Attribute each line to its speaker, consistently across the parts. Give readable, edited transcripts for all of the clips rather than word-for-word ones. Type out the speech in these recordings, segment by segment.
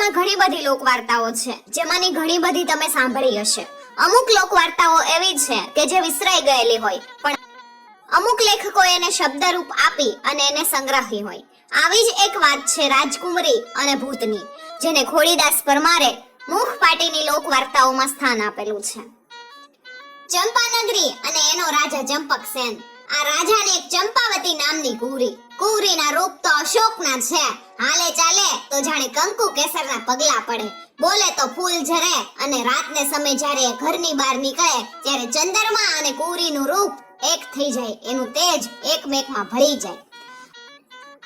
Speaker 1: દુનિયામાં ઘણી બધી લોકવાર્તાઓ છે, જેમાંની ઘણી બધી તમે સાંભળી હશે. અમુક લોકવાર્તાઓ એવી છે કે જે વિસરાઈ ગયેલી હોય, પણ અમુક લેખકો એને શબ્દરૂપ આપી અને એને સંગ્રહી હોય. આવી જ એક વાત છે રાજકુમારી અને ભૂતની, જેને ખોડીદાસ પરમારે મુખ પાટીની લોકવાર્તાઓમાં સ્થાન આપેલું છે. ચંપાનગરી અને એનો રાજા ચંપકસેન. આ રાજાને એક ચંપાવતી નામની કુંવરીના રૂપ તો અશોકના છે. હાલે ચાલે તો જાણે કંકુ કેસરના પગલા પડે, બોલે તો ફૂલ ઝરે, અને રાતને સમય જ્યારે ઘરની બહાર નીકળે ત્યારે ચંદ્રમા અને કુંવરીનું રૂપ એક થઈ જાય, એનું તેજ એકમેકમાં ભળી જાય.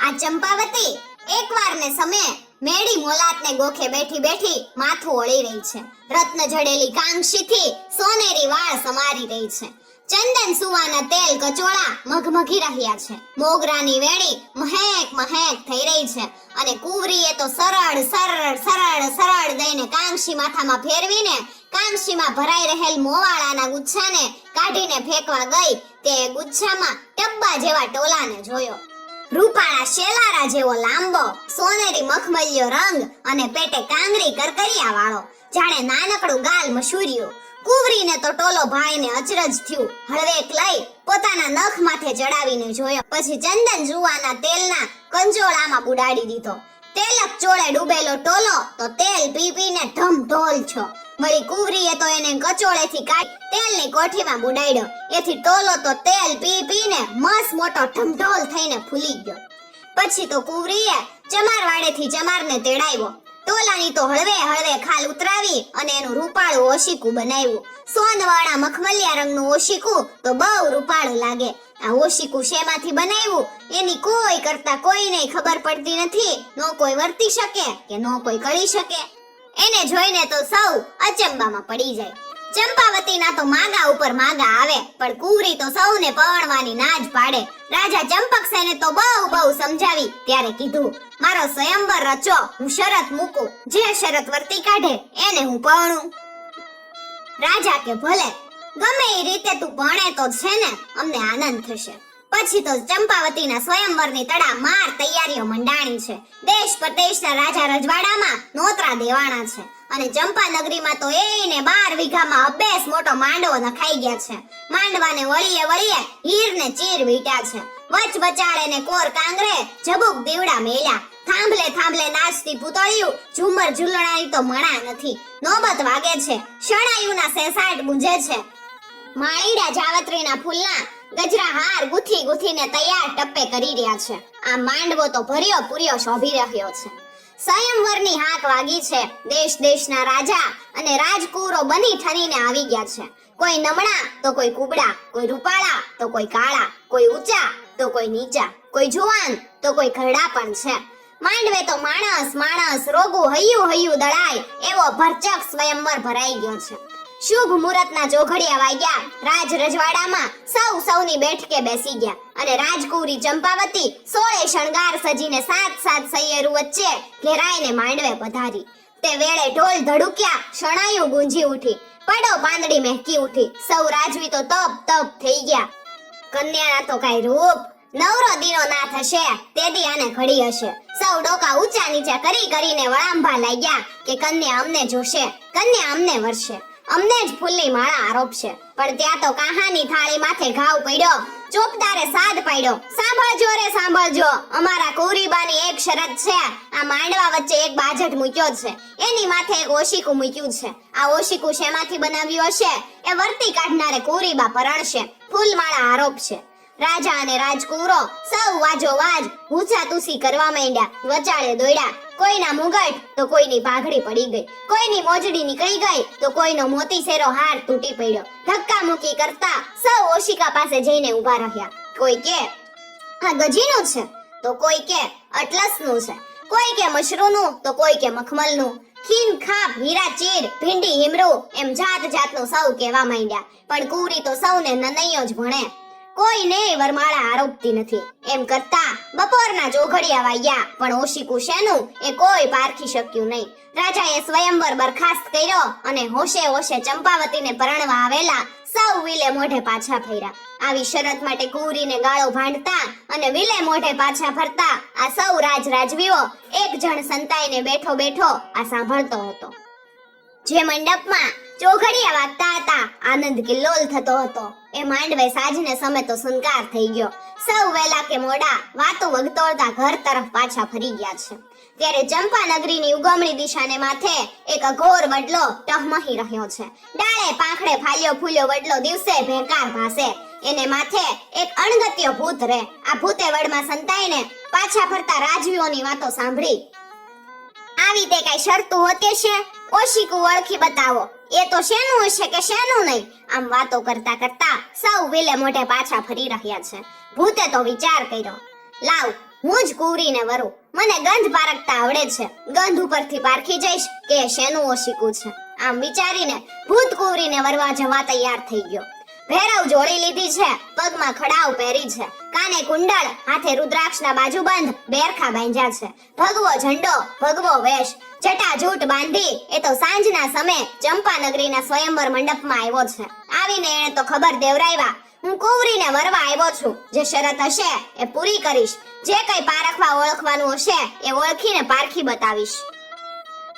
Speaker 1: આ ચંપાવતી એકવાર ને સમયે મેળી મોલાતને ગોખે બેઠી બેઠી માથું ઓળી રહી છે. રત્ન જડેલી કાંક્ષીથી સોનેરી વાળ સમારી રહી છે. ચંદન સુવાના તેલ કચોળા મઘમઘી રહ્યા છે. મોગરાની વેણી મહેક મહેક થઈ રહી છે, અને કુંવરીએ તો સરળ દઈને કાંક્ષી માથામાં ફેરવીને કાંક્ષીમાં ભરાઈ રહેલ મોવાળાના ગુચ્છાને કાઢીને ફેંકવા ગઈ. તે ગુચ્છામાં ટબ્બા જેવા ટોલાને જોયો. રૂપાળા શેલારા જેવો લાંબો સોનેરી મખમલિયો રંગ અને પેટે કાંગરી કરકરિયા વાળો, જાણે નાનકડું ગાલ મશૂર્યું. કુંવરીને તો ટોલો ભાઈને અચરજ થયું. હળવેક લઈ પોતાના નખ માથે ચડાવીને જોયો, પછી ચંદન જુવાના તેલના કંજોળામાં બુડાડી દીધો. તેલક ચોળે ડૂબેલો ટોલો તો તેલ પી પીને ઢમઢોલ છો. વળી કુંવરીએ તો એને કચોળેથી કાઢી તેલની કોઠીમાં બુડાડ્યો. એથી ટોલો તો તેલ પી પીને મસ મોટો ઢમઢોલ થઈને ફૂલી ગયો. પછી તો કુંવરીએ ચમારવાડેથી ચમારને તેડાવ્યો. ટોલાની તો હળવે ખાલ ઉતરાવી અને એનું રૂપાળું ઓશીકું બનાવ્યું. સોનવાળા મખમલિયા રંગનું ઓશીકું તો બહુ રૂપાળું લાગે. આ ઓશીકું શેમાંથી બનાવ્યું એની કોઈ કરતા કોઈને ખબર પડતી નથી. નો કોઈ વર્તી શકે કે નો કોઈ કરી શકે. એને જોઈને તો સૌ અચંબામાં પડી જાય. ચંપાવતીના તો માગા ઉપર માગા આવે, પણ કુંવરી તો સૌને પરણવાની ના જ પાડે. રાજા ચંપકસેને તો બહુ સમજાવી ત્યારે કીધું, મારો સ્વયંવર રચો, હું શરત મૂકું, જે શરત વર્તી કાઢે એને હું પરણું. રાજા કે ભલે, ગમે એ રીતે તું પરણે તો છે ને અમને આનંદ થશે. પછી તો ચંપાવતીના સ્વયંવરની તડામાર તૈયારીઓ મંડાણી છે. દેશ પરદેશના રાજા રજવાડામાં નોતરા દેવાણા છે, અને ચંપાનગરીમાં તો એને 12 વીઘામાં અભેસ મોટો માંડવો નખાઈ ગયા છે. માંડવાને વળીએ હીરને ચીર વીટ્યા છે. વચાળે ને કોર કાંગરે જબુક દીવડા મેલ્યા. થાંભલે નાચતી પૂતળિયું, ઝુમર ઝૂલણાની તો મણા નથી. નોબત વાગે છે, શણાયુના સેસાટ ગુંજે છે. માળીડા જાવત્રીના ફૂલના ગજરા હાર ગુથીને તૈયાર ટપ્પે કરી રહ્યા છે. આ માંડવો તો ભર્યો પૂર્યો શોભી રહ્યો છે. સ્વયંવરની હાક વાગી છે. દેશના રાજા અને રાજકુંવરો બની ઠરીને આવી ગયા છે. કોઈ નમણા તો કોઈ કુબડા, કોઈ રૂપાળા તો કોઈ કાળા, કોઈ ઊંચા તો કોઈ નીચા, કોઈ જુવાન તો કોઈ ઘરડા પણ છે. માંડવે તો માણસ રોગું હૈયું દળાય એવો ભરચક સ્વયંવર ભરાઈ ગયો છે. શુભ મુહૂર્તના ચોઘડિયા વાગ્યા. રાજ રજવાડામાં સૌની બેઠકે બેસી ગયા, અને રાજકુંવરી ચંપાવતી 16 શણગાર સજીને સાત સૈયરું વચ્ચે ઘેરાઈને માંડવે પધારી. તે વેળે ઢોલ ધડુક્યા, શણાયું ગુંજી ઉઠી, પડો પાંદડી મહેકી ઉઠી. સૌ રાજવી તો તપ થઈ ગયા. કન્યાના તો કાઈ રૂપ નવરો દીનો ના થશે તેદી આને ઘડી હશે. સૌ ડોકા ઊંચા નીચા કરીને વળાંભા લાગ્યા કે કન્યા અમને જોશે, કન્યા અમને વરશે, અમને જ ફૂલની માળા આરોપશે. પણ ત્યાં તો કાહાની થાળી માથે ઘાવ પડ્યો. ચોકદારે સાદ પાડ્યો, સાંભળજો, અમારા કુંવરીબાની એક શરત છે. આ માંડવા વચ્ચે એક બાજટ મૂક્યો છે, એની માથે એક ઓશીકું મૂક્યું છે. આ ઓશીકું શેમાંથી બનાવ્યું હશે એ વર્તી કાઢનારે કુંવરીબા પરણશે, ફૂલમાળા આરોપશે. રાજા અને રાજકુંવરો સૌ વાજોવાજ ઊંચા તુસી કરવા માંડ્યા. વચાળે દોડ્યા. કોઈના મુગટ તો કોઈની પાઘડી પડી ગઈ, કોઈની મોજડી નીકળી ગઈ તો કોઈનો મોતી સેરો હાર તૂટી પડ્યો. ધક્કા મુક્કી કરતા સૌ ઓશિકા પાસે જઈને ઊભા રહ્યા. કોઈ કે આ ગજીનું છે તો કોઈ કે અટલસનું છે, કોઈ કે મશરૂનું તો કોઈ કે મખમલનું. ખીન ખાપ હીરા ચીર ભીંડી હિમરું એમ જાતનું સૌ કહેવા માંડ્યા. પણ કુંવરી તો સૌને નનૈયો જ ભણે. કોઈને વરમાળા આરોપતી નથી. એમ કરતા બપોરના ચોઘડિયા વાગ્યા, પણ ઓશિકું શેનું એ કોઈ પારખી શક્યું નહીં. રાજાએ સ્વયંવર બરખાસ્ત કર્યો અને હોશે હોશે ચંપાવતીને પરણવા આવેલા સૌ વિલે મોઢે પાછા ફર્યા. આવી શરત માટે કુંવરીને ગાળો ભાંડતા અને વિલે મોઢે પાછા ફરતા આ સૌ રાજવીઓ એક જણ સંતાઈને બેઠો બેઠો આ સાંભળતો હતો. જે મંડપમાં ચોઘડિયા વાગતા હતા, આનંદ કિલ્લોલ થતો હતો, એ માંડવે સાંજને સમય તો સુનકાર થઈ ગયો. સૌ વેલા કે મોડા વાતો વગતોળતા ઘર તરફ પાછા ફરી ગયા છે. ત્યારે ચંપા નગરીની ઉગમણી દિશાને માથે એક અઘોર વડલો ટહમહી રહ્યો છે. ડાળે પાંખડે ફાલ્યો ફૂલ્યો વડલો દિવસે ભેંકાર ભાસે. એને માથે એક અણગત્ય ભૂત રહે. આ ભૂતે વડમાં સંતાઈને પાછા ફરતા રાજવીઓની વાતો સાંભળી આવી તે કઈ શરતું હોતે છે, ઓશિકું ઓળખી બતાવો, એ તો શેનું હશે કે શેનું નહીં. આમ વાતો કરતા કરતા સૌ વિલે મોઢે પાછા ફરી રહ્યા છે. ભૂતે તો વિચાર કર્યો, લાવ હું જ કુંવરીને વરું, મને ગંધ પારખતા આવડે છે, ગંધ ઉપરથી પારખી જઈશ કે શેનું ઓશિકું છે. આમ વિચારીને ભૂત કુંવરીને વરવા જવા તૈયાર થઈ ગયો. ભેરવ જોડી લીધી છે, પગમાં ખડાવ પહેરી છે, કાને કુંડળ, હાથે રુદ્રાક્ષના બાજુબંધ બેરખા બાંધ્યા છે, ભગવો ઝંડો, ભગવો વેશ, જટાજૂટ બાંધી એ તો સાંજના સમયે ચંપાનગરીના સ્વયંવર મંડપમાં આવ્યો છે. આવીને એને તો ખબર દેવરાવ્યા, હું કુંવરીને વરવા આવ્યો છું, જે શરત હશે એ પૂરી કરીશ, જે કઈ પારખવા ઓળખવાનું હશે એ ઓળખીને પારખી બતાવીશ.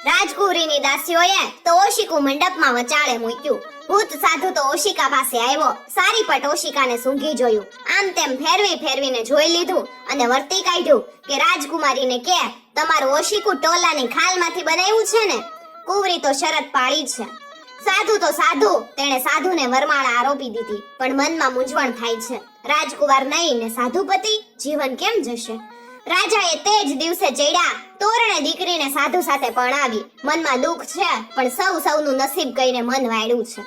Speaker 1: રાજકુંવરીની દાસીઓએ તો ઓશિકું મંડપમાં વચાળે મૂક્યું. ભૂત સાધુ તો ઓશિકા પાસે આવ્યો, સારી પટ ઓશિકાને સૂંઘી જોયું, આમ તેમ ફેરવીને જોઈ લીધું અને વર્તી કાઢ્યું કે રાજકુમારીને કે તમારું ઓશિકું ટોલાની ખાલમાંથી બનાવ્યું છે ને. કુંવરી તો શરત પાળી છે. સાધુ તો સાધુ, તેણે સાધુને વરમાળા આરોપી દીધી, પણ મનમાં મૂંઝવણ થાય છે. રાજકુમાર નહીં ને સાધુપતિ, જીવન કેમ જશે? રાજાએ તે જ દિવસે ચડ્યા તોરણે દીકરીને સાધુ સાથે પરણાવી. મનમાં દુઃખ છે, પણ સૌનું નસીબ કહીને મન વાળ્યું છે.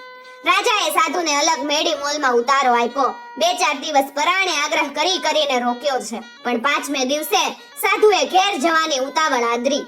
Speaker 1: રાજાએ સાધુને અલગ મેળી મોલમાં ઉતારો આપ્યો. 2-4 દિવસ પરાણે આગ્રહ કરીને રોક્યો છે, પણ 5મે દિવસે સાધુએ ઘેર જવાની ઉતાવળ આદરી.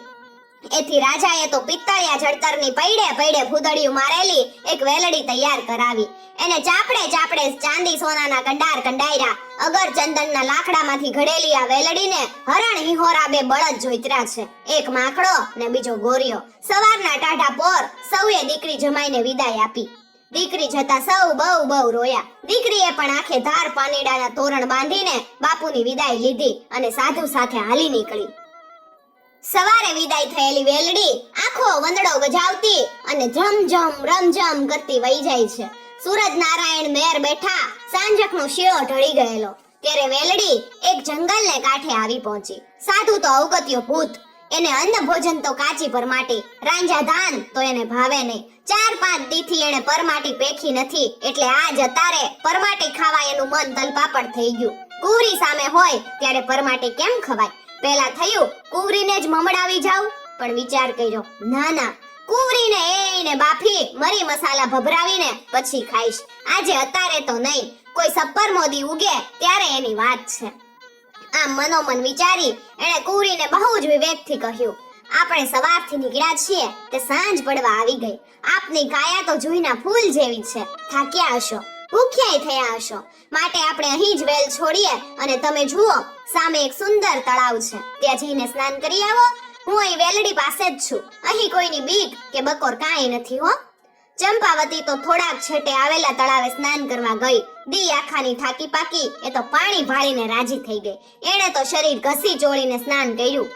Speaker 1: એથી રાજાએ તો પિત્તળિયા જળતરની પૈડે ફૂદડિયું મારેલી એક વેલડી તૈયાર કરાવી. એને ચાપડે ચાંદી સોનાના કંડાર કંડાયરા. અગર ચંદનના લાકડામાંથી ઘડેલી આ વેલડીને હરણ હિહોરા 2 બળદ જોઈતરા છે, એક માખડો ને બીજો ગોરિયો. સવારના ટાઢા પોર સૌએ દીકરી જમાઈને વિદાય આપી. દીકરી જતા સૌ બહુ રોયા. દીકરીએ પણ આંખે ધાર પાનીડાના તોરણ બાંધીને બાપુની વિદાય લીધી અને સાધુ સાથે હાલી નીકળી. સવારે વિદાય થયેલી વેલડી આખો વંદડો ગજાવતી અને રમઝમ કરતી વહી જાય છે. સૂરજ નારાયણ મેર બેઠા, સાંજકનો શિયો ઢળી ગયેલો. ત્યારે વેલડી એક જંગલને કાંઠે આવી પહોંચી. સાધુ તો અવગત્યો ભૂત, એને અન્ન ભોજન તો કાચી પરમાટી, રાંજા ધાન તો એને ભાવે નહીં. 4-5 દીથી એને પરમાટી પેખી નથી, એટલે આજ અતારે પરમાટી ખાવા એનું મન તલપાપડ થઈ ગયું. કુંવરી સામે હોય ત્યારે પરમાટી કેમ ખવાય? પેલા થયું કુંવરીને જ મમડાવી જાવ, પણ વિચાર કર્યો, ના, કુંવરીને એને બાફી મરી મસાલા ભભરાવીને પછી ખાઈશ. આજે અતારે તો નહીં, કોઈ સપ્પર મોદી ઉગે ત્યારે એની વાત છે. આમ મનોમન વિચારી એણે કુંવરીને બહુ જ વિવેકથી કહ્યું, આપણે સવારથી નીકળ્યા છીએ તે સાંજ પડવા આવી ગઈ. આપની કાયા તો જુઈના ફૂલ જેવી છે, થાક્યા હશો, ભૂખ્યાય થયા હશો, માટે આપણે અહીં જ વેલ છોડીએ અને તમે જુઓ સામે એક સુંદર તળાવ છે, ત્યાં જઈને સ્નાન કરી આવો. હું અહીં વેલડી પાસે જ છું, અહીં કોઈની બીક કે બકોર કાંઈ નથી હો. ચંપાવતી તો થોડાક છેટે આવેલા તળાવે સ્નાન કરવા ગઈ. દી આખાની થાકી પાકી એ તો પાણી ભાળીને રાજી થઈ ગઈ. એણે તો શરીર ઘસી ચોળીને સ્નાન કર્યું.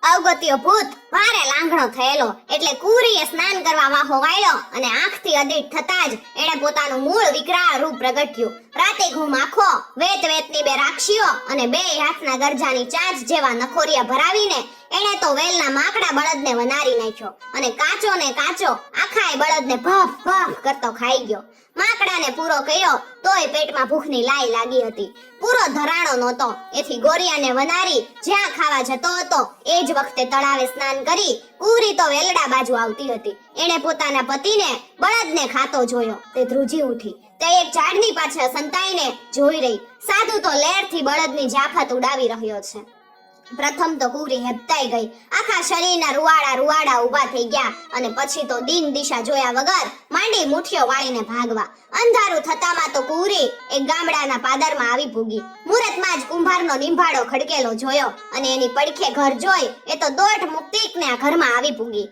Speaker 1: અવગત્યો ભૂત વારે લાંઘણો થયેલો, એટલે કુંવરીએ સ્નાન કરવા વાહો વાળ્યો અને આંખથી અદીઠ થતા જ એણે પોતાનું મૂળ વિકરાળ રૂપ પ્રગટ્યું. રાતે ઘૂમ આંખો, વેતની 2 રાખશીઓ અને 2 હાથના ગરજાની ચાંચ જેવા નખોરિયા ભરાવીને એણે તો વેલના માકડા બળદને વનારી નાખ્યો અને કાચો આખાય બળદને ભફ કરતો ખાઈ ગયો. માકડાને પૂરો કર્યો તોય પેટમાં ભૂખની લાઈ લાગી હતી. પૂરો ધરાણો નહોતો, એથી ગોરિયાને વનારી જ્યાં ખાવા જતો હતો એ જ વખતે તળાવે સ્નાન કરી કુંવરી તો વેલડા બાજુ આવતી હતી. એણે પોતાના પતિને બળદને ખાતો જોયો તે ધ્રુજી ઉઠી. તે એક ઝાડની પાછળ સંતાઈને જોઈ રહી. સાધુ તો લેરથી બળદની જાફત ઉડાવી રહ્યો છે. પ્રથમ તો કુંવરી હેબતાઈ ગઈ, આખા શરીરના રૂવાડા ઊભા થઈ ગયા અને પછી તો દિન દિશા જોયા વગર માંડી મુઠ્ઠીઓ વાળીને ભાગવા. અંધારું થતામાં તો કુંવરી કુંવરી એક ગામડાના પાદરમાં આવી પૂગી. મુહૂર્તમાં જ કુંભારનો નિંભાળો ખડકેલો જોયો અને એની પડખે ઘર જોઈ એ તો દોઢ મુક્તિકને આ ઘરમાં આવી પૂગી.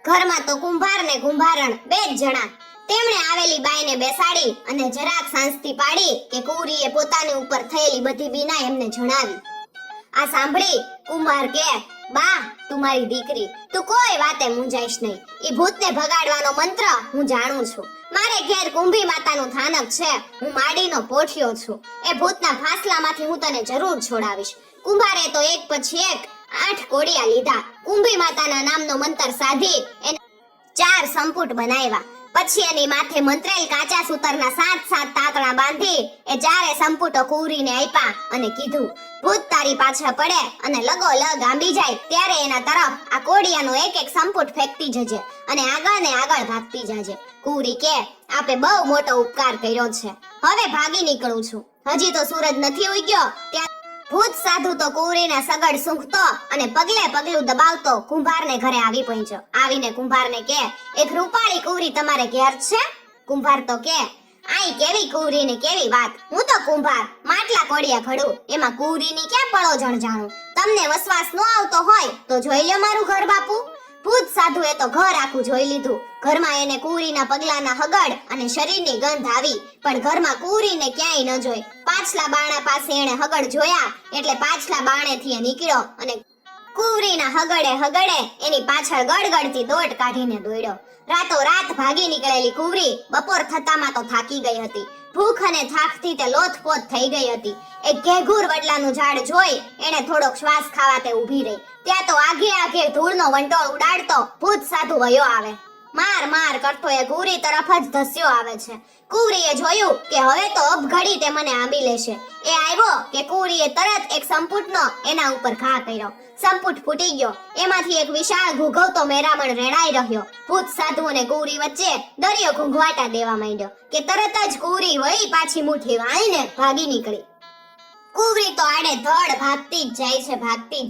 Speaker 1: ઘરમાં તો કુંભાર ને કુંભારણ બે જ જણા. તેમણે આવેલી બાઈને બેસાડી અને જરાક શાંતિ પાડી કે કુંવરીએ પોતાની ઉપર થયેલી બધી બીના એમને જણાવી. આ સાંભળી કુંભાર કે, બા તું મારી દીકરી, તું કોઈ વાતે મૂંઝાઈશ નહીં. ઈ ભૂતને ભગાડવાનો મંત્ર હું જાણું છું. મારે ઘેર કુંભી માતાનું થાનક છે. હું માડીનો પોઠિયો છું. એ ભૂતના ફાસલામાંથી હું તને જરૂર છોડાવીશ. કુંભારે તો એક પછી એક 8 કોડિયા લીધા. કુંભી માતાના નામનો મંત્ર સાધી એને 4 સંપુટ બનાવ્યા. પછી એની માથે મંત્રેલ કાચા સૂતરના 7 તાતણા બાંધી એ 4 સંપુટો કુંવરીને આપ્યા અને કીધું, ભૂત તારી પાછળ પડે અને લગો લગ આંબી જાય ત્યારે એના તરફ આ કોડિયાનો એક સંપુટ ફેંકતી જજે અને આગળ ને આગળ ભાગતી જાજે. કુંવરી કે, આપે બહુ મોટો ઉપકાર કર્યો છે. હવે ભાગી નીકળું છું. હજી તો સૂરજ નથી ઉગ્યો ત્યાં ભૂત સાધુ તો કુંવરીના સગડ સૂંઘતો અને પગલે પગલું દબાવતો કુંભારને ઘરે આવી પહોંચ્યો. આવીને કુંભારને કે, એક રૂપાળી કુંવરી તમારે ઘેર છે? કુંભાર તો કે, આઈ કેવી કુંવરી ને કેવી વાત. હું તો કુંભાર માટલા કોડિયા ઘડું, એમાં કુંવરીની ક્યાં પળોજણ જાણું. તમને વસવાસ નો આવતો હોય તો જોઈ લ્યો મારું ઘર બાપુ. ભૂત સાધુએ તો ઘર આખું જોઈ લીધું. ઘરમાં એને કુંવરીના પગલાના હગડ અને શરીરની ગંધ આવી, પણ ઘરમાં કુંવરીને ક્યાંય ન જોઈ. પાછલા બાણા પાસે એને હગડ જોયા એટલે પાછલા બાણેથી એ નીકળ્યો અને કુંવરીના હગડે એની પાછળ ગડગડતી દોટ કાઢીને દોડ્યો. રાતો રાત ભાગી નીકળેલી કુંવરી બપોર થતામાં તો થાકી ગઈ હતી. ભૂખ અને થાકથી તે લોથપોથ થઈ ગઈ હતી. એક ઘેઘૂર વડલાનું ઝાડ જોઈ એને થોડોક શ્વાસ ખાવા તે ઊભી રહી. ત્યાં તો આઘે ધૂળનો વંટોળ ઉડાડતો ભૂત સાધુ વયો આવે. માર કરતો એ કુંવરી તરફ જ ધસ્યો આવે છે. કુંવરીએ જોયું કે હવે તો અબઘડી તે મને આંબી લેશે. એ આવ્યો કે કુંવરીએ તરત એક સંપુટનો એના ઉપર ઘા કર્યો. સંપુટ ફૂટી ગયો. એમાંથી એક વિશાળ ઘૂઘવતો મેરામણ રેડાઈ રહ્યો. ભૂત સાધુ અને કુંવરી વચ્ચે દરિયો ઘૂંઘવાટા દેવા માંડ્યો કે તરત જ કુંવરી વળી પાછી મુઠ્ઠી વાળીને ભાગી નીકળી. કુંવરી તો આડે ધડ ભાગતી જ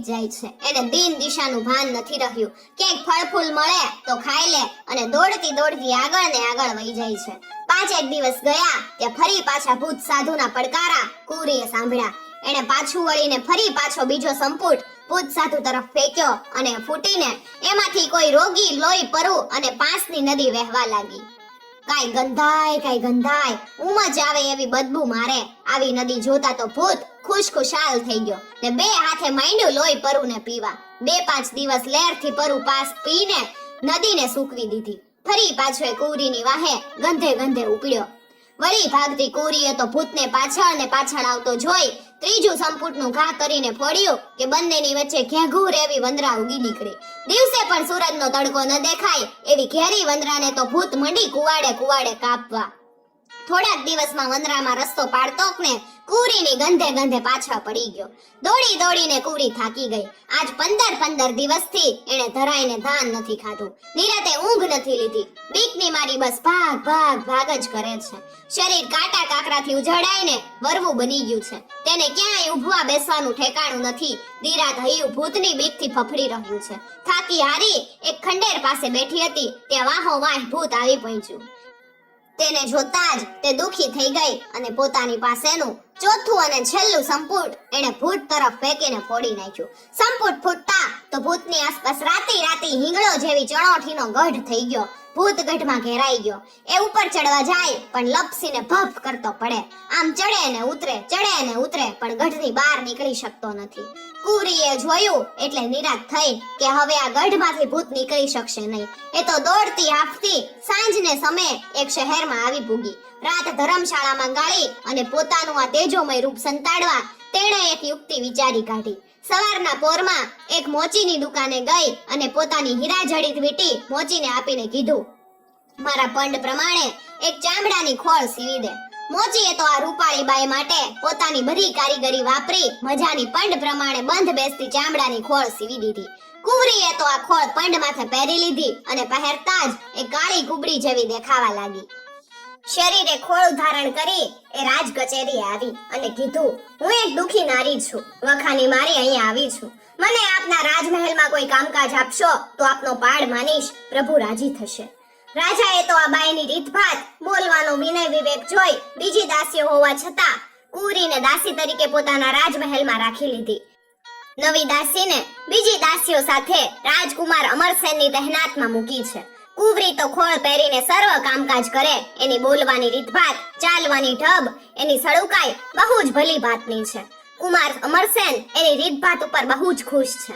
Speaker 1: જાય છે. એને દિન દિશાનું ભાન નથી રહ્યું. ક્યાંક ફળ ફૂલ મળે તો ખાઈ લે અને દોડતી આગળ ને આગળ વહી જાય છે. 5 દિવસ ગયા ત્યાં ફરી પાછા ભૂત સાધુના પડકારા કુંવરીએ સાંભળ્યા. એને પાછું વળીને ફરી પાછો બીજો સંપુટ ભૂત સાધુ તરફ ફેંક્યો અને ફૂટીને એમાંથી કોઈ રોગી લોહી પરુ અને પાંસની નદી વહેવા લાગી. કાઈ ગંધાય ઉમજ આવે એવી બદબુ મારે. આવી નદી જોતા તો ભૂત ખુશખુશાલ થઈ ગયો ને 2 હાથે માંડ્યું લોહી પરુને પીવા. 2-5 દિવસ લેરથી પરુ પાસ પીને નદીને સૂકવી દીધી. ફરી પાછો એ કુંવરીની વાહે ગંધે ઉપડ્યો. વળી ભાગતી કુંવરીએ તો ભૂતને પાછળ આવતો જોઈ ત્રીજું સંપુટનું ઘા કરીને ફોડ્યું કે બંનેની વચ્ચે ઘેઘૂર એવી વંદરા ઉગી નીકળી. દિવસે પણ સૂરજનો તડકો ન દેખાય એવી ઘેરી વંદરાને તો ભૂત મંડી કુવાડે કાપવા. થોડાક દિવસમાં વંદરામાં રસ્તો પાડતો ને કુંવરીની ગંધે પાછળ પડી ગયો. દોડીને કુંવરી થાકી ગઈ. આજ 15 દિવસથી એને ધરાઈને ધાન નથી ખાધું. નિરાતે ઊંઘ નથી લીધી. બીકની મારી બસ ભાગ જ કરે છે. શરીર કાંટા કાકરાથી ઉજળાઈને વરવું બની ગયું છે. તેને ક્યાંય ઊભવા બેસવાનું ઠેકાણું નથી. દીરાત હૈયું ભૂતની બીકથી ફફડી રહ્યું છે. થાકી હારી એક ખંડેર પાસે બેઠી હતી ત્યાં વાહોવાહ ભૂત આવી પહોંચ્યું. તેને જોતા જ તે દુખી થઈ ગઈ અને પોતાની પાસેનું ચોથું અને છેલ્લું સંપુટ એને ભૂત તરફ ફેંકીને ફોડી નાખ્યું. સંપુટ ફૂટતા તો ભૂતની આસપાસ રાતી હિંગળો જેવી ચણોઠીનો ગઢ થઈ ગયો. ભૂત ગઢમાં ઘેરાઈ ગયો. એ ઉપર ચડવા જાય પણ લપસીને ભફ કરતો પડે. આમ ચડે ને ઉતરે પણ ગઢની બહાર નીકળી શકતો નથી. કુંવરીએ જોયું એટલે નિરાશ થઈ કે હવે આ ગઢમાંથી ભૂત નીકળી શકશે નહીં. એ તો દોડતી હાંફતી સાંજને સમયે એક શહેરમાં આવી પૂગી. રાત ધર્મશાળામાં ગાળી અને પોતાનું આ તેજોમય રૂપ સંતાડવા તેણે એક યુક્તિ વિચારી કાઢી. સવારના પોરમાં એક મોચીની દુકાને ગઈ અને પોતાની હીરાજડિત વીંટી મોચીને આપીને કીધું, મારા પંડ પ્રમાણે એક ચામડાની ખોળ સીવી દે. મોચીએ તો આ રૂપાળી બાઈ માટે પોતાની બધી કારીગરી વાપરી મજાની પંડ પ્રમાણે બંધ બેસતી ચામડાની ખોળ સીવી દીધી. કુંવરીએ તો આ ખોળ પંડ માથે પહેરી લીધી અને પહેરતા જ એ કાળી કુબડી જેવી દેખાવા લાગી. શરીરે ખોળ ધારણ કરી એ રાજ કચેરીએ આવી અને કીધું, હું એક દુખી નારી છું. વખાની મારી અહીંયા આવી છું. મને આપના રાજમહેલમાં કોઈ કામકાજ આપશો તો આપનો પાડ માનીશ. પ્રભુ રાજી થશે. રાજાએ તો આ બાઈની રીતભાત બોલવાનો વિનય વિવેક જોઈ બીજી દાસીઓ હોવા છતાં કુંવરીને દાસી તરીકે પોતાના રાજમહેલમાં રાખી લીધી. નવી દાસીને બીજી દાસીઓ સાથે રાજકુમાર અમરસેનની તહેનાતમાં મૂકી છે. કુંવરી તો ખોળ પહેરીને સર્વ કામકાજ કરે, એની બોલવાની રીતભાત, ચાલવાની ઢબ, એની સળુકાઈ બહુ જ ભલી ભાતની છે. કુમાર અમરસેન એની રીતભાત ઉપર બહુ જ ખુશ છે.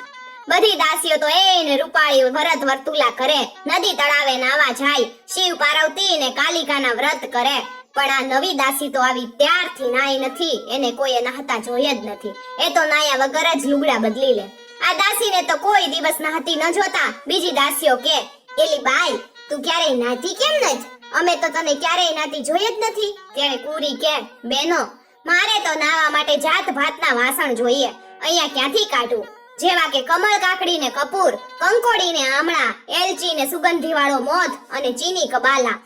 Speaker 1: બધી દાસીઓ તો એને રૂપાળી વ્રત વર્તુલા કરે, નદી તળાવે નાવા જાય, શિવ પાર્વતી ને કાલિકાના વ્રત કરે. પણ આ નવી દાસી તો આવી ત્યારથી નાઈ નથી, એને કોઈએ નહાતા જોઈ જ નથી. એ તો નાયા વગર જ લુગડા બદલી લે. આ દાસીને તો કોઈ દિવસ નહાતી ન જોતા બીજી દાસીઓ કે, એલી બાઈ તું ક્યારેય નાતી કેમ નથી? અમે તો તને ક્યારેય નાતી જોઈ જ નથી. ત્યારે કુંવરી કે, બેનો મારે તો નાવા માટે જાત ભાતના વાસણ જોઈએ, અહીંયા ક્યાંથી કાઢું? જેવા કે કમળ કાકડી ને કપૂર, કંકોડી ને આમળા, એલચી ને સુગંધી વાળો મોથ અને ચીની કબાલા.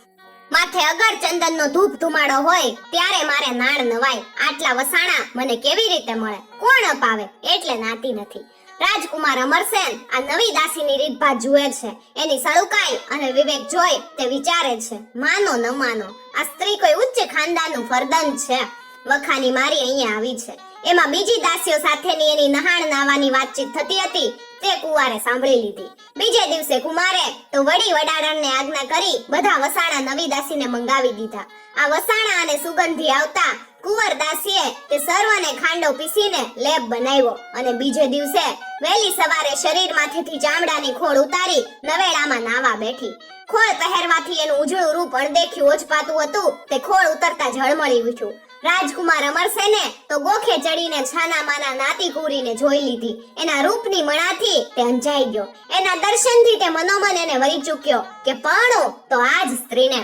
Speaker 1: માથે અગર ચંદનનો ધૂપ ધુમાડો હોય ત્યારે મારે નાળ નવાય. આટલા વસાણા મને કેવી રીતે મળે? કોણ અપાવે? એટલે નાતી નથી. રાજકુમાર અમરસેન આ નવી દાસીની રીતભાત જુએ છે, એની સળુકાઈ અને વિવેક જોઈ તે વિચારે છે, માનો ન માનો આ સ્ત્રી કોઈ ઉચ્ચ ખાનદાનનું ફરદન છે. વખાની મારી અહીંયા આવી છે. એમાં બીજી દાસીઓ સાથેની એની નહાણ નાવાની વાતચીત થતી હતી તે કુંવારે સાંભળી લીધી. બીજે દિવસે કુમારે તો વડી વડાળણને આજ્ઞા કરી બધા વસાણા નવી દાસીને મંગાવી દીધા. આ વસાણા અને સુગંધી આવતા કુંવર દાસીએ તે સર્વને ખાંડો પીસીને લેપ બનાવ્યો અને બીજે દિવસે વહેલી સવારે શરીરમાંથી ચામડાની ખોળ ઉતારી નવેડામાં નાવા બેઠી. ખોળ પહેરવાથી એનું ઉજળું રૂપ અણદેખ્યું ઓછપાતું હતું તે ખોળ ઉતરતા ઝળમળી ઉઠ્યું. રાજકુમાર અમરસેને તો ગોખે ચડીને છાના માના નાતી કુંવરીને જોઈ લીધી. એના રૂપની મણાથી તે અંજાઈ ગયો. એના દર્શનથી તે મનોમન એને વળી ચૂક્યો કે પરણો તો આ જ સ્ત્રીને.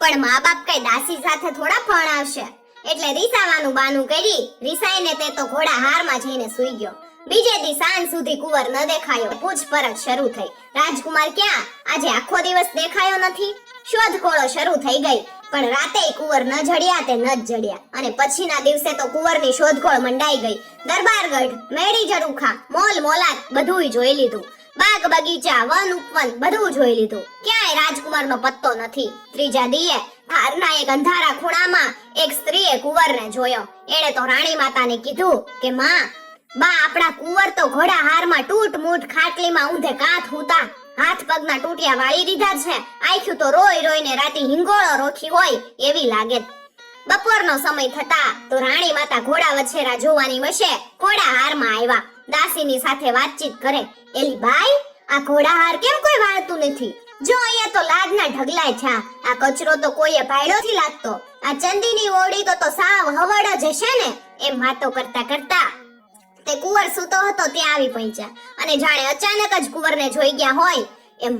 Speaker 1: પણ મા બાપ કઈ દાસી સાથે થોડા પરણાવશે, એટલે રીસાવાનું બાનું કરી રીસાઈને તે તો ઘોડા હારમાં જઈને સૂઈ ગયો. બીજે દી સાંજ સુધી કુંવર ન દેખાયો. પૂછપરછ શરૂ થઈ. રાજકુમાર ક્યાં? આજે આખો દિવસ દેખાયો નથી. શોધખોળો શરૂ થઈ ગઈ. પણ રાતે કુંવર ન જડ્યા તે ન જ જડ્યા. અને પછીના દિવસે તો કુંવરની શોધખોળ મંડાઈ ગઈ. દરબારગઢ, મેડી ઝરૂખા, મોલ મોલાત બધુંય જોઈ લીધું. બાગ બગીચા, વન ઉપવન બધું જોઈ લીધું. ક્યાંય રાજકુમારનો પત્તો નથી. ત્રીજા દીએ ધારના એક અંધારા ખૂણામાં એક સ્ત્રીએ કુંવરને જોયો. એણે તો રાણી માતાને કીધું કે માં, બા આપણા કુંવર તો ઘોડા હારમાં તૂટ મૂટ ખાટલીમાં ઊંધે કાથ હુતા, હાથ પગના ટૂટિયા વાળી દીધા છે. આંખ્યું તો રોઈ રોઈને રાતે હિંગોળો રોખી હોય એવી લાગે. બપોરનો સમય થતા તો રાણી માતા ઘોડા વછેરા જોવાની વશે ઘોડા હારમાં આવ્યા. દાસીની સાથે વાતચીત કરે, એલી બાઈ આ ઘોડા હાર કેમ કોઈ વાળતું નથી? જો અહીંયા તો લાડના ઢગલાય છે. આ કચરો તો કોઈએ ભાડ્યો થી લાગતો. આ ચંદીની ઓરડી તો સાવ હવડ જ હશે ને. એમ વાતો કરતા કરતા તે કુંવર સૂતો હતો ત્યાં આવી પહોંચ્યા અને જાણે અચાનક જ કુંવરને જોઈ ગયા હોય એમ,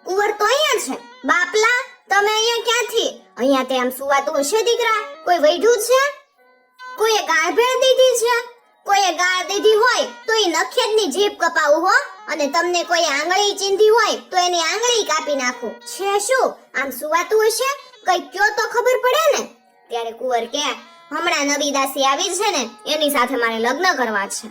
Speaker 1: કુંવર તો અહીંયા છે. બાપલા તમે અહીંયા ક્યાંથી? અહીંયા તે આમ સુવાતું હશે દીકરા. કોઈ વૈઢું છે? કોઈએ ગાળ ભેળ દીધી છે? કોઈએ ગાળ દીધી હોય તો એ નખેદની જીભ કપાવું હો. અને તમને કોઈ આંગળી ચીંધી હોય તો એની આંગળી કાપી નાખું. છે શું આમ સુવાતું હશે? કઈ કયો તો ખબર પડે ને. ત્યારે કુંવર કે, હમણાં નવી દાસી આવી છે ને એની સાથે મારે લગ્ન કરવા છે.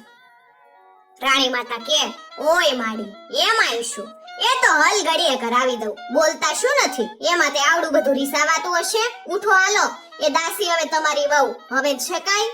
Speaker 1: રાણી માતા કે, ઓય માડી એમ આવીશું? એ તો હલ ઘડીએ કરાવી દઉં. બોલતા શું નથી? એમાં તે આવડું બધું રીસાવાતું હશે. ઉઠો હાલો, એ દાસી હવે તમારી વહુ હવે છે કાઈ?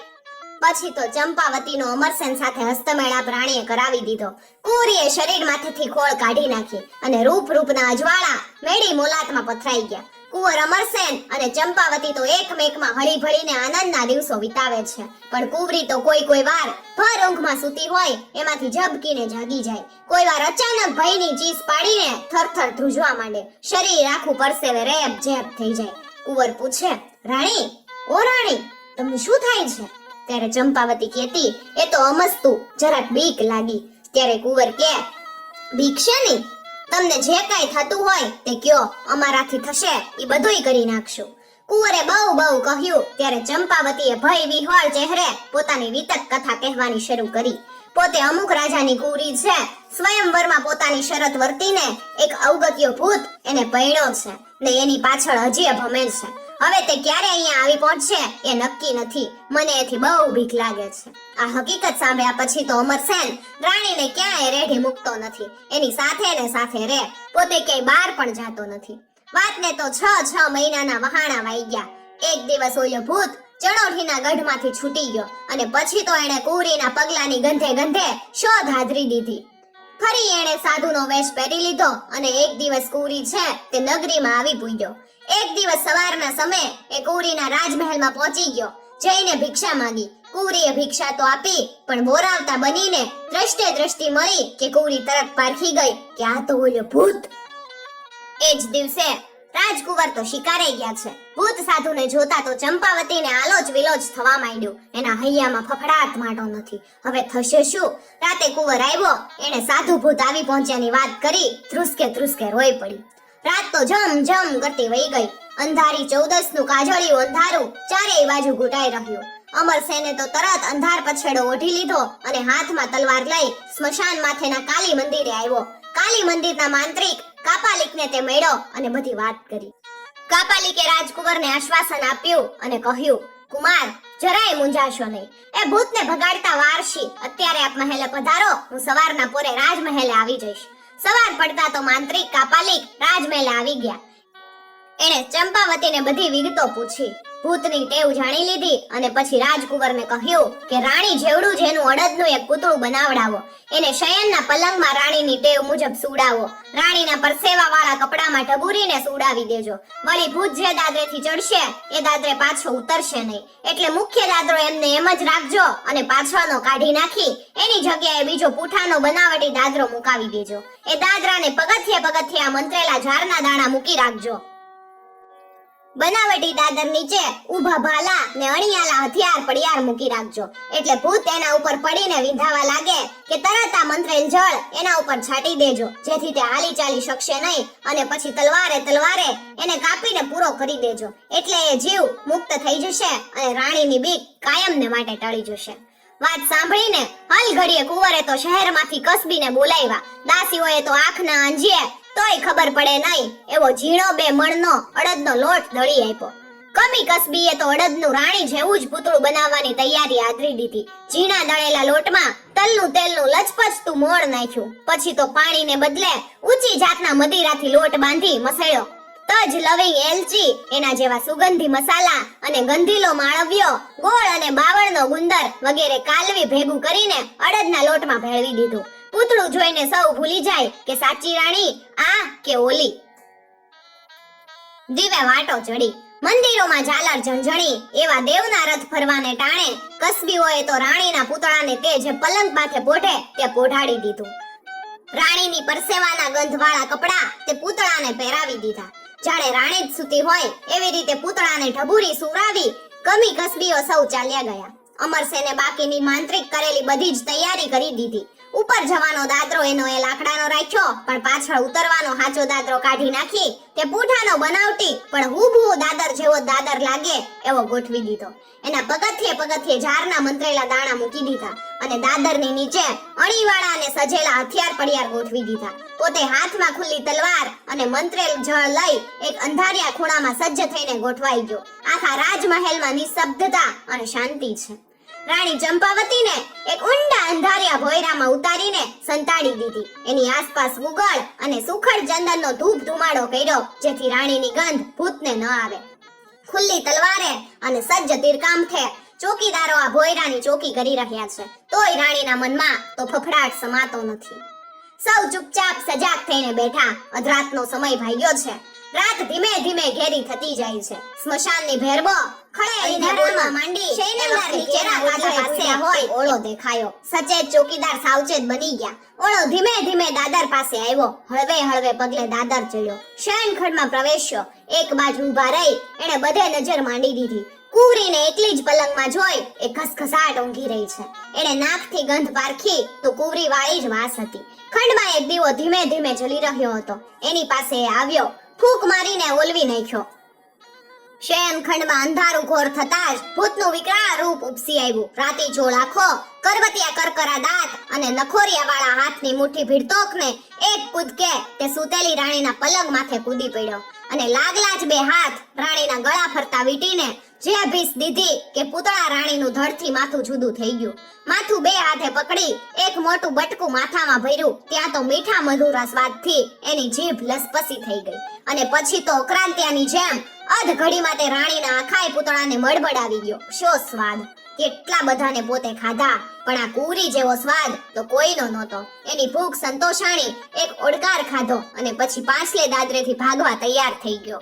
Speaker 1: પછી તો ચંપાવતીનો અમરસેન સાથે હસ્તમેળાપ રાણીએ કરાવી દીધો. કુંવરીએ શરીરમાંથી ખોળ કાઢી નાખી અને રૂપ રૂપના અજવાળા મેડી મોલાતમાં પથરાઈ ગયા. કુંવર અમરસેન અને ચંપાવતી તો એકમેકમાં હળી ભળીને આનંદના દિવસો વિતાવે છે. પણ કુંવરી તો કોઈ વાર ભર ઊંઘમાં સૂતી હોય એમાંથી ઝબકીને જાગી જાય. કોઈ વાર અચાનક ભયની ચીસ પાડીને થરથર ધ્રુજવા માંડે. શરીર આખું પરસેવે રેબ ઝેબ થઈ જાય. કુંવર પૂછે, રાણી ઓ રાણી તમને શું થાય છે? ત્યારે ચંપાવતી કહેતી, એ તો અમસ્તું જરાક બીક લાગી. ત્યારે કુંવર કે, બીક છે નહીં, તમને જે કાઈ થતું હોય તે કયો, અમારાથી થશે એ બધુંય કરી નાખશું. કુંવરે બહુ કહ્યું ત્યારે ચંપાવતીએ ભય વિહ્વળ ચહેરે પોતાની વિતક કથા કહેવાની શરૂ કરી. પોતે અમુક રાજાની કુંવરી છે. સ્વયંવરમાં પોતાની શરત વર્તીને એક અવગત્યો ભૂત એને પૈણ્યો છે ને એની પાછળ હજી ભમે છે. હવે તે ક્યારે અહીંયા આવી પહોંચશે એ નક્કી નથી. મને એથી બહુ બીક લાગે છે. આ હકીકત સાંભળ્યા પછી તો અમરસેન રાણીને ક્યાંય રેઢી મૂકતો નથી. એની સાથે ને સાથે રહે, પોતે ક્યાંય બહાર પણ જાતો નથી. વાતને તો 6 મહિનાના વહાણા વાઈ ગયા. એક દિવસ ઓલો ભૂત ચણોઠીના ગઢમાંથી છૂટી ગયો અને પછી તો એણે કુંવરીના પગલાની ગંધે ગંધે શોધ હાજરી દીધી. ફરી એણે સાધુનો વેશ પહેરી લીધો અને એક દિવસ કુંવરી છે તે નગરીમાં આવી પૂગ્યો. એક દિવસ સવારના સમયે એ કુંવરીના રાજમહેલમાં પહોંચી ગયો. જઈને ભિક્ષા માંગી. કુંવરીએ ભિક્ષા તો આપી, પણ બોરાવતા બનીને દ્રષ્ટે દ્રષ્ટિ મળી કે કુંવરી તરત પારખી ગઈ કે આ તો ઓલો ભૂત. એ જ દિવસે રાજકુંવર તો શિકારે ગયા છે. ભૂત સાધુને જોતા તો ચંપાવતીને આલોચ વિલોચ થવા માંડ્યું. એના હૈયામાં ફફડાટ માંડો નથી. હવે થશે શું? રાતે કુંવર આવ્યો, એને સાધુ ભૂત આવી પહોંચ્યાની વાત કરી ધ્રુસકે રોઈ પડી. રાત તો જમ કરતી વહી ગઈ. અંધારી 14નું કાજળિયું અંધારું ચારેય બાજુ ઘૂંટાઈ રહ્યું. અમરસેને તો તરત અંધાર પછેડો ઓઢી લીધો અને હાથમાં તલવાર લઈ સ્મશાન માથેના કાલી મંદિરે આવ્યો. કાલી મંદિરના માંત્રિક કાપાલિકને તે મળ્યો અને બધી વાત કરી. કાપાલિકે રાજકુંવરને આશ્વાસન આપ્યું અને કહ્યું, કુમાર જરાય મૂંઝાશો નહીં. એ ભૂતને ભગાડતા વારશી. અત્યારે આપ મહેલે પધારો, હું સવારના પોરે રાજમહેલે આવી જઈશ. સવાર પડતા તો માંત્રિક કાપાલિક રાજમહેલે આવી ગયા. એણે ચંપાવતીને બધી વિગતો પૂછી. ભૂતની ટેવ જાણી લીધી અને પછી રાજકુંવરને કહ્યું કે રાણી જેવડું જ એનું અડદનું એક પૂતળું બનાવડાવો. એને શયનના પલંગમાં રાણીની ટેવ મુજબ સુડાવો. રાણીના પરસેવાવાળા કપડામાં ઢબુરીને સુડાવી દેજો. વળી ભૂત જે દાદરેથી ચડશે એ દાદરે પાછો ઉતરશે નહીં. એટલે મુખ્ય દાદરો એમને એમ જ રાખજો અને પાછળનો કાઢી નાખી એની જગ્યાએ બીજો પૂઠાનો બનાવટી દાદરો મુકાવી દેજો. એ દાદરાને પગથિયે આ મંત્રેલા ઝારના દાણા મૂકી રાખજો. બનાવટી દાદર નીચે ઊભા ભાલા ને અણિયાલા હથિયાર પડિયાર મૂકી રાખજો. એટલે ભૂત એના ઉપર પડીને વિંધાવા લાગે કે તરત આ મંત્રેલ જળ એના ઉપર છાંટી દેજો, જેથી તે હાલી ચાલી શકશે નહીં. અને પછી તલવારે એને કાપીને પૂરો કરી દેજો. એટલે એ જીવ મુક્ત થઈ જશે અને રાણીની બીક કાયમને માટે ટળી જશે. વાત સાંભળીને હલઘડીએ કુંવરે તો શહેરમાંથી કસબીને બોલાવ્યા. દાસીઓએ તો આંખના આંજીએ તોય ખબર પડે નહીં એવો ઝીણો 2 મણનો અડદનો લોટ દળી આપ્યો. કમી કસબીએ તો અડદનું રાણી જેવું જ પૂતળું બનાવવાની તૈયારી આદરી દીધી. ઝીણા દળેલા લોટમાં તલનું તેલનું લચપચતું મોણ નાખ્યું. પછી તો પાણીને બદલે ઊંચી જાતના મદિરાથી લોટ બાંધી મસળ્યો. તજ, લવિંગ, એલચી, એના જેવા સુગંધી મસાલા અને ગંધીલો માળવ્યો, ગોળ અને બાવળનો ગુંદર વગેરે કાલવી ભેગું કરીને અડદના લોટમાં ભેળવી દીધું. પૂતળું જોઈને સૌ ભૂલી જાય કે સાચી રાણી આ કે ઓલી. દીવે વાટો ચડી. મંદિરોમાં ઝાલર ઝણઝણી એવા દેવના રથ ફરવાને ટાણે કસબીઓએ તો રાણીના પૂતળાને તે જે પલંગ માથે પોઢે તે પોઢાડી દીધું. રાણીની પરસેવાના ગંધવાળા કપડા તે પૂતળાને પહેરાવી દીધા. જાણે રાણી જ સૂતી હોય એવી રીતે પૂતળાને ઢબુરી સુરાવી કમી કસબીઓ સૌ ચાલ્યા ગયા. અમરસેને બાકીની માંત્રિક કરેલી બધી જ તૈયારી કરી દીધી. ઉપર જવાનો દાદરો એનો એ લાકડાનો રાખ્યો, પણ પાછળ ઉતરવાનો હાચો દાદરો કાઢી નાખી તે પૂઠાનો બનાવટી પણ હુબહુ દાદર જેવો દાદર લાગે એવો ગોઠવી દીધો. એના પગથિયે ઝારના મંત્રેલા દાણા મૂકી દીધા અને દાદરની નીચે અણીવાળા અને સજેલા હથિયાર પડિયાર ગોઠવી દીધા. પોતે હાથમાં ખુલ્લી તલવાર અને મંત્રેલ જળ લઈ એક અંધારિયા ખૂણામાં સજ્જ થઈને ગોઠવાઈ ગયો. આખા રાજમહેલમાં નિસ્તબ્ધતા અને શાંતિ છે. રાણી ચંપાવતીને એક ઊંડા અંધારિયા ભોયરામાં ઉતારીને સંતાડી દીધી. એની આસપાસ ગુગળ અને સુખડ ચંદનનો ધૂપ ધુમાડો કર્યો, જેથી રાણીની ગંધ ભૂતને ન આવે. ખુલ્લી તલવારે અને સજ્જ તીરકામઠે ચોકીદારો આ ભોયરાની ચોકી કરી રહ્યા છે. તોય રાણીના મનમાં તો ફફડાટ સમાતો નથી. સૌ ચૂપચાપ સજાગ થઈને બેઠા. અધરાતનો સમય ભાગ્યો છે. રાત ધીમે ધીમે ઘેરી થતી જાય છે. સ્મશાનની ભેરબો ખળેલીને બોલવા માંડી. શૈનનાર નીચેના કાદા પાસે હોય ઓળો દેખાયો. સચેત ચોકીદાર સાવચેત બની ગયા. ઓળો ધીમે ધીમે દાદર પાસે આવ્યો. હળવે પગલે દાદર ચડ્યો. શયનખંડમાં પ્રવેશ્યો. એક બાજુ ઊભા રહી એણે બધે નજર માંડી દીધી. કુંવરીને એકલી જ પલંગમાં જોઈ એ ઘસઘસાટ ઊંઘી રહી છે. એણે નાકથી ગંધ પારખી તો કુંવરી વાળી જ વાસ હતી. ખંડમાં એક દીવો ધીમે ધીમે જલી રહ્યો હતો. એની પાસે આવ્યો. ફૂંક મારીને ઓલવી નાખ્યો. શયનખંડમાં અંધારું ઘોર થતા જ ભૂતનું વિકરાળ રૂપ ઉપસી આવ્યું. રાતી ચોળ આંખો, કરવતિયા કરકરા દાંત અને નખોરિયાવાળા હાથની મુઠ્ઠી ભીડતોકને એક કૂદકે તે સૂતેલી રાણીના પલંગ માથે કૂદી પડ્યો. અને લાગલા જ બે હાથ રાણીના ગળા ફરતા વીંટીને જે ભીસ દીધી કે પૂતળા રાણીનું ધડથી માથું જુદું થઈ ગયું. માથું બે હાથે પકડી એક મોટું બટકું માથામાં ભર્યું ત્યાં તો મીઠા મધુરા સ્વાદથી એની જીભ લસપસી થઈ ગઈ. અને પછી તો ક્રાંતિયાની જેમ અધ ઘડીમાં તે રાણીના આખાય પૂતળાને મડબડાવી ગયો. શો સ્વાદ! કેટલા બધાને પોતે ખાધા, પણ આ કુંવરી જેવો સ્વાદ તો કોઈનો નહોતો. એની ભૂખ સંતોષાણી એક ઓડકાર ખાધો અને પછી પાછલે દાદરેથી ભાગવા તૈયાર થઈ ગયો.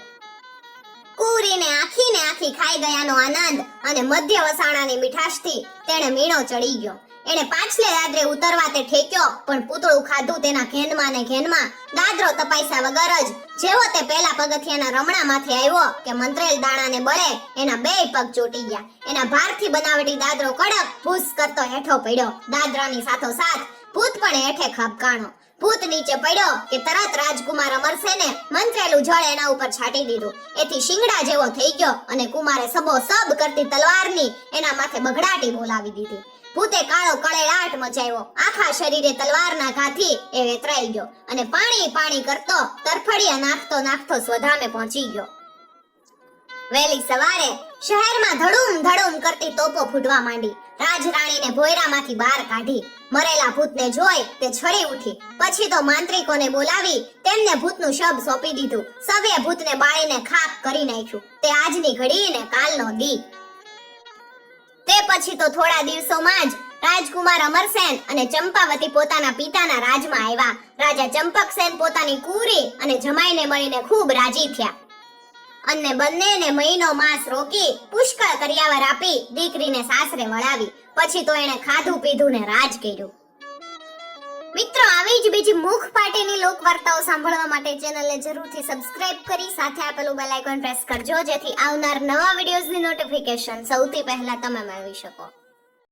Speaker 1: કુંવરીને આખી ખાઈ ગયાનો આનંદ અને મધ્ય વસાણાની મીઠાશથી તેણે મીણો ચડી ગયો. એણે પાછલે દાદરે ઉતરવા તે ઠેક્યો, પણ પૂતળું ખાધું તેના ઘેનમાં ને ઘેનમાં દાદરો તપાસ્યા વગર જ જેવો તે પહેલા પગથિયાના રમણામાંથી આવ્યો કે મંત્રેલ દાણાને બળે એના બે પગ ચોટી ગયા. એના ભારથી બનાવટી દાદરો કડક ભૂસ કરતો હેઠો પડ્યો. દાદરાની સાથોસાથ ભૂત પણ હેઠે ખબકાણો. ભૂત નીચે પડ્યો કે તરત રાજકુમાર અમરસેને મંત્રેલું જળ એના ઉપર છાંટી દીધું. એથી શિંગડા જેવો થઈ ગયો અને કુમારે સબો સબ કરતી તલવારની એના માથે બગડાટી બોલાવી દીધી. ભૂતે કાળો કળેલાટ મચાવ્યો. આખા શરીરે તલવારના ઘાથી એ વેતરાઈ ગયો અને પાણી કરતો તરફડિયા નાખતો સ્વધામે પહોંચી ગયો. વહેલી સવારે શહેરમાં ધડુમ કરતી તોપો ફૂટવા માંડી. રાજરાણીને ભોયરામાંથી બહાર કાઢી. મરેલા ભૂતને જોઈ તે છળી ઉઠી. પછી તો માંત્રિકોને બોલાવી તેમને ભૂતનું શબ સોંપી દીધું. સવે ભૂતને બાળીને ખાક કરી નાખ્યું. તે આજની ઘડી ને કાલનો દી. તે પછી તો થોડા દિવસોમાં જ રાજકુમાર અમરસેન અને ચંપાવતી પોતાના પિતાના રાજમાં આવ્યા. રાજા ચંપકસેન પોતાની કુંવરી અને જમાઈને મળીને ખૂબ રાજી થયા અને બંનેને મહિનો માસ રોકી પુષ્કળ કરિયાવર આપી દીકરીને સાસરે વળાવી. પછી તો એણે ખાધું પીધું ને રાજ કર્યું. મિત્રો, આવી જ બીજી મુખ પાટીની લોક વાર્તાઓ સાંભળવા માટે ચેનલને જરૂરથી સબસ્ક્રાઇબ કરી સાથે આપેલું બેલ આઇકોન પ્રેસ કરજો, જેથી આવનાર નવા વિડીયોઝની નોટિફિકેશન સૌથી પહેલા તમે મેળવી શકો.